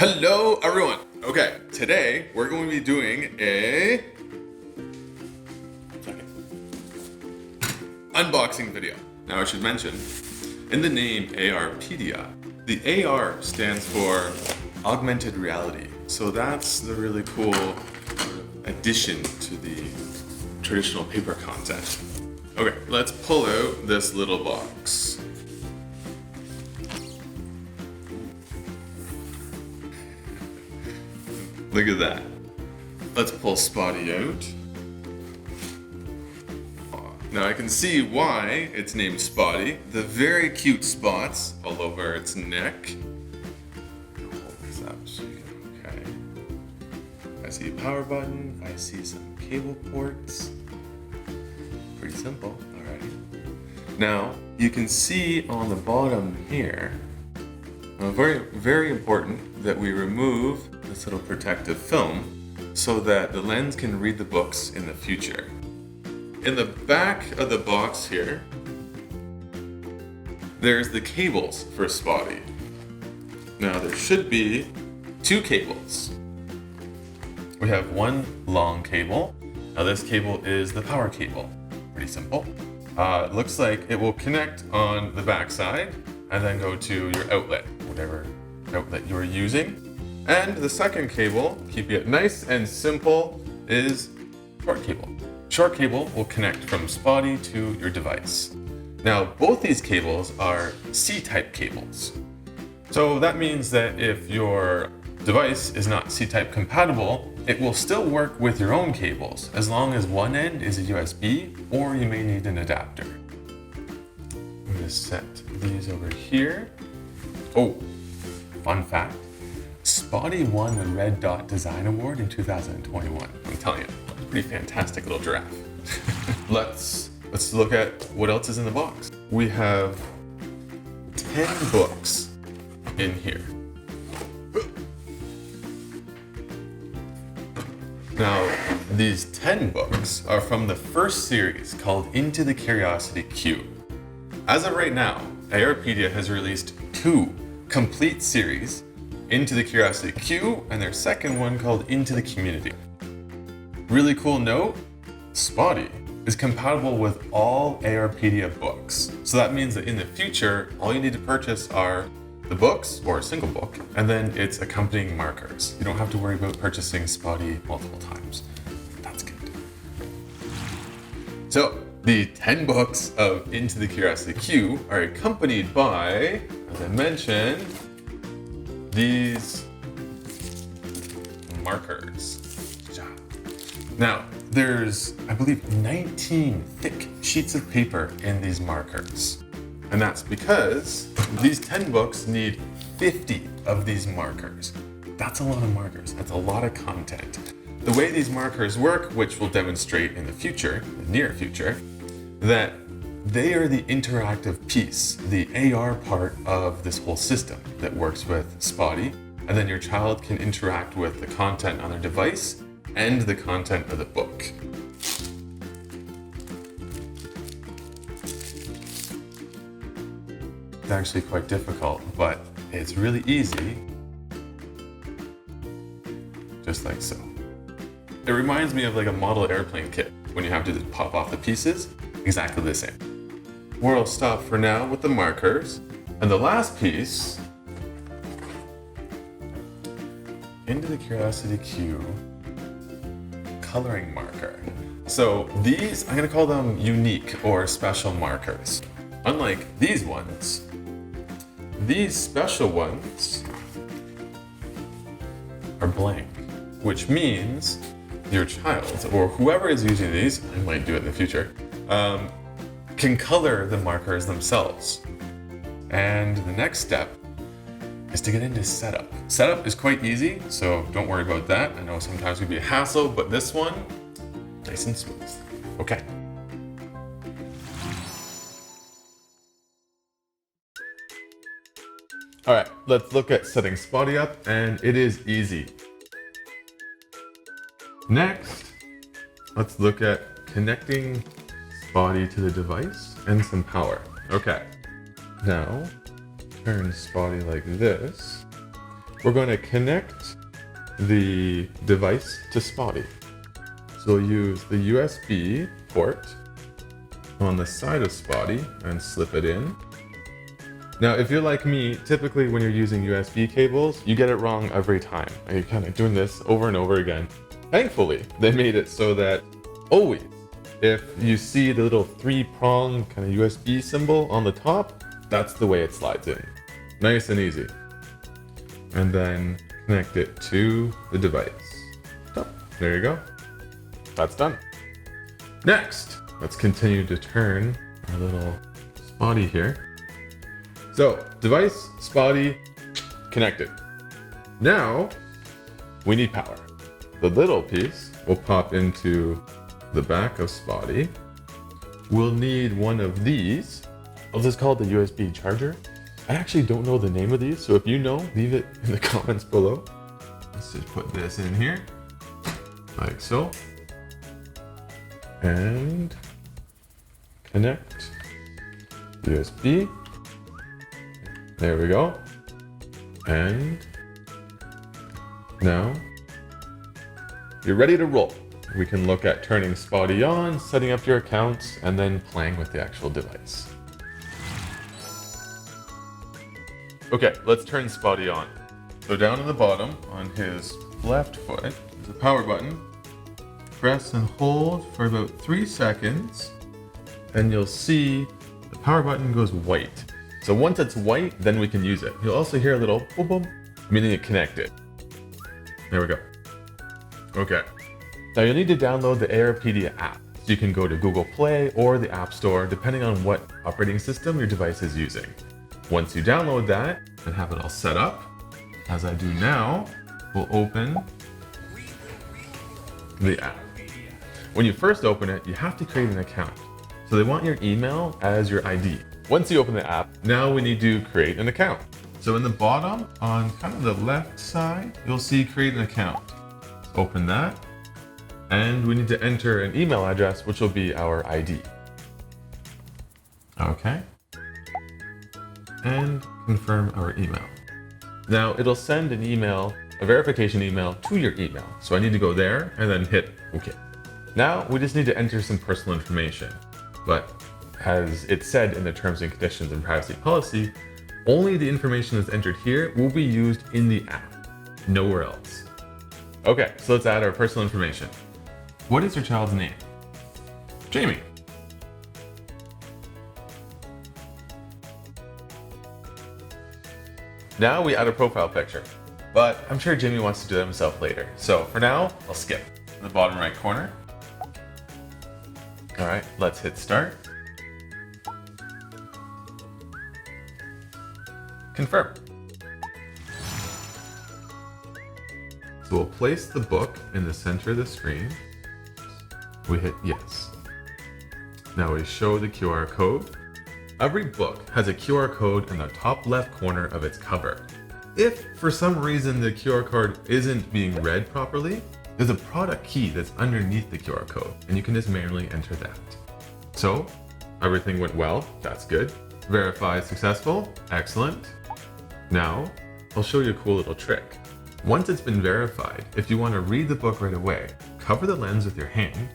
Hello everyone! Okay, today we're going to be doing a unboxing video. Now I should mention, in the name ARpedia, the AR stands for augmented reality. So that's the really cool addition to the traditional paper content. Okay, let's pull out this little box. Look at that. Let's pull Spotty out. Now I can see why it's named Spotty. The very cute spots all over its neck. Hold this up so you can, okay. I see a power button. I see some cable ports. Pretty simple, alright. Now you can see on the bottom here, very important that we remove this little protective film so that the lens can read the books in the future. In the back of the box here, there's the cables for Spotty. Now there should be two cables. We have one long cable. Now this cable is the power cable. Pretty simple. It looks like it will connect on the back side and then go to your outlet, whatever outlet you're using. And the second cable, keeping it nice and simple, is short cable. Short cable will connect from Spotty to your device. Now, both these cables are C-type cables. So that means that if your device is not C-type compatible, it will still work with your own cables, as long as one end is a USB, or you may need an adapter. I'm gonna set these over here. Oh, fun fact. Spotty won the Red Dot Design Award in 2021. I'm telling you, pretty fantastic little giraffe. Let's look at what else is in the box. We have 10 books in here. Now, these 10 books are from the first series called Into the Curiosity Cube. As of right now, ARpedia has released 2 complete series, Into the Curiosity Queue, and their second one called Into the Community. Really cool note, Spotty is compatible with all ARpedia books. So that means that in the future, all you need to purchase are the books, or a single book, and then its accompanying markers. You don't have to worry about purchasing Spotty multiple times. That's good. So, the 10 books of Into the Curiosity Queue are accompanied by, as I mentioned, these markers. Now, there's, I believe, 19 thick sheets of paper in these markers. And that's because these 10 books need 50 of these markers. That's a lot of markers. That's a lot of content. The way these markers work, which we'll demonstrate in the future, the near future, that they are the interactive piece, the AR part of this whole system that works with Spotty, and then your child can interact with the content on their device and the content of the book. It's actually quite difficult, but it's really easy, just like so. It reminds me of like a model airplane kit when you have to just pop off the pieces, exactly the same. We'll stop for now with the markers. And the last piece, Into the Curiosity Queue coloring marker. So these, I'm gonna call them unique or special markers. Unlike these ones, these special ones are blank, which means your child, or whoever is using these, I might do it in the future, can color the markers themselves. And the next step is to get into setup. Setup is quite easy, so don't worry about that. I know sometimes it can be a hassle, but this one, nice and smooth. Okay. All right, let's look at setting Spotty up, and it is easy. Next, let's look at connecting Spotty to the device and some power. Okay, now turn Spotty like this, we're going to connect the device to Spotty. So we'll use the USB port on the side of Spotty and slip it in. Now, if you're like me, typically when you're using USB cables, you get it wrong every time. And you're kind of doing this over and over again. Thankfully, they made it so that always, if you see the little 3-prong kind of USB symbol on the top, that's the way it slides in. Nice and easy. And then connect it to the device. So, there you go. That's done. Next, let's continue to turn our little Spotty here. So, device, Spotty, connected. Now, we need power. The little piece will pop into the back of Spotty. We'll need one of these. I'll just call it the USB charger. I actually don't know the name of these, so if you know, leave it in the comments below. Let's just put this in here, like so. And connect USB. There we go. And now you're ready to roll. We can look at turning Spotty on, setting up your accounts, and then playing with the actual device. Okay, let's turn Spotty on. So down at the bottom on his left foot is a power button. Press and hold for about 3 seconds, and you'll see the power button goes white. So once it's white, then we can use it. You'll also hear a little boom boom, meaning it connected. There we go. Okay. Now you'll need to download the ARpedia app. So you can go to Google Play or the App Store, depending on what operating system your device is using. Once you download that and have it all set up, as I do now, we'll open the app. When you first open it, you have to create an account. So they want your email as your ID. Once you open the app, now we need to create an account. So in the bottom, on kind of the left side, you'll see create an account. Open that, and we need to enter an email address, which will be our ID. Okay. And confirm our email. Now it'll send an email, a verification email to your email. So I need to go there and then hit OK. Now we just need to enter some personal information. But as it said in the terms and conditions and privacy policy, only the information that's entered here will be used in the app, nowhere else. Okay, so let's add our personal information. What is your child's name? Jamie. Now we add a profile picture, but I'm sure Jamie wants to do that himself later. So for now, I'll skip. In the bottom right corner. All right, let's hit start. Confirm. So we'll place the book in the center of the screen. We hit yes. Now we show the QR code. Every book has a QR code in the top left corner of its cover. If for some reason the QR code isn't being read properly, there's a product key that's underneath the QR code, and you can just manually enter that. So everything went well, that's good. Verified successful, excellent. Now I'll show you a cool little trick. Once it's been verified, if you want to read the book right away, cover the lens with your hand,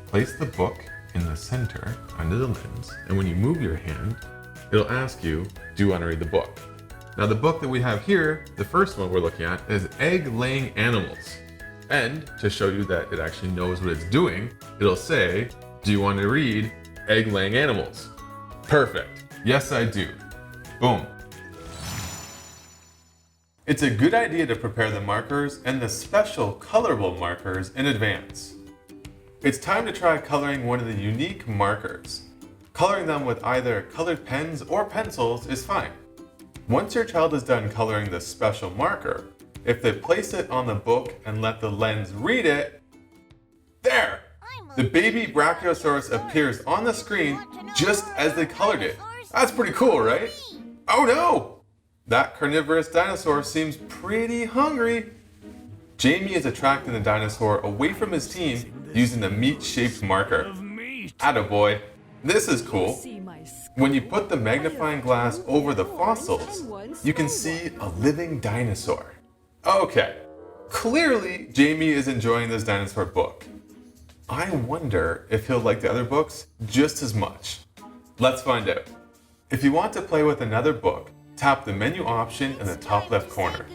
place the book in the center under the lens, and when you move your hand, it'll ask you, do you want to read the book? Now the book that we have here, the first one we're looking at, is Egg-Laying Animals. And to show you that it actually knows what it's doing, it'll say, do you want to read Egg-Laying Animals? Perfect. Yes, I do. Boom. It's a good idea to prepare the markers and the special colorable markers in advance. It's time to try coloring one of the unique markers. Coloring them with either colored pens or pencils is fine. Once your child is done coloring the special marker, if they place it on the book and let the lens read it, there! The baby Brachiosaurus appears on the screen just as they colored it. That's pretty cool, right? Oh no! That carnivorous dinosaur seems pretty hungry. Jamie is attracting the dinosaur away from his team using the meat-shaped marker. Attaboy. This is cool. When you put the magnifying glass over the fossils, you can see a living dinosaur. Okay, clearly Jamie is enjoying this dinosaur book. I wonder if he'll like the other books just as much. Let's find out. If you want to play with another book, tap the menu option in the top left corner.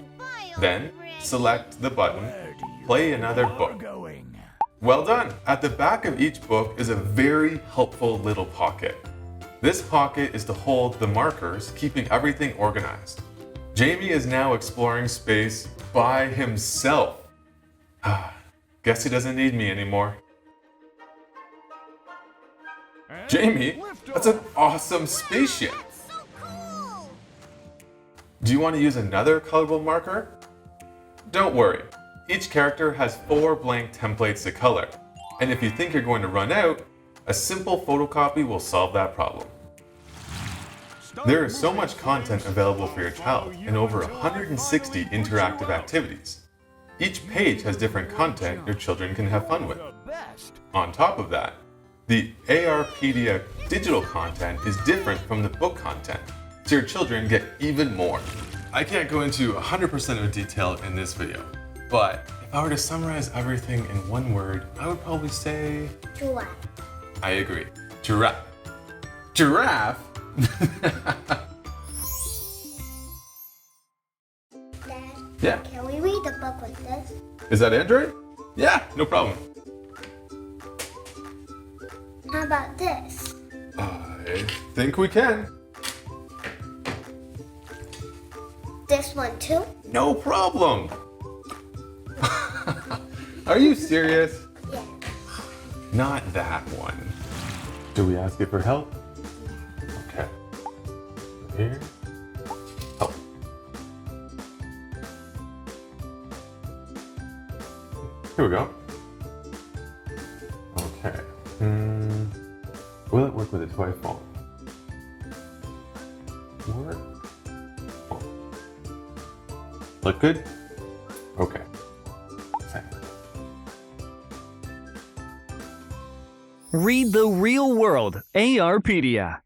Then, select the button, Play Another Book. Well done! At the back of each book is a very helpful little pocket. This pocket is to hold the markers, keeping everything organized. Jamie is now exploring space by himself. Guess he doesn't need me anymore. Jamie, that's an awesome spaceship! Do you want to use another colorful marker? Don't worry, each character has 4 blank templates to color, and if you think you're going to run out, a simple photocopy will solve that problem. There is so much content available for your child and over 160 interactive activities. Each page has different content your children can have fun with. On top of that, the ARpedia digital content is different from the book content, so your children get even more. I can't go into 100% of detail in this video, but if I were to summarize everything in one word, I would probably say... Giraffe. I agree. Giraffe. Giraffe? Dad, yeah. Can we read the book with this? Is that Android? Yeah, no problem. How about this? I think we can. This one too? No problem. Are you serious? Yeah. Not that one. Do we ask it for help? Okay. Here. Help. Here we go. Okay. Will it work with a toy phone? Work? Oh. Look good? Okay. Second. Read the real world, ARpedia.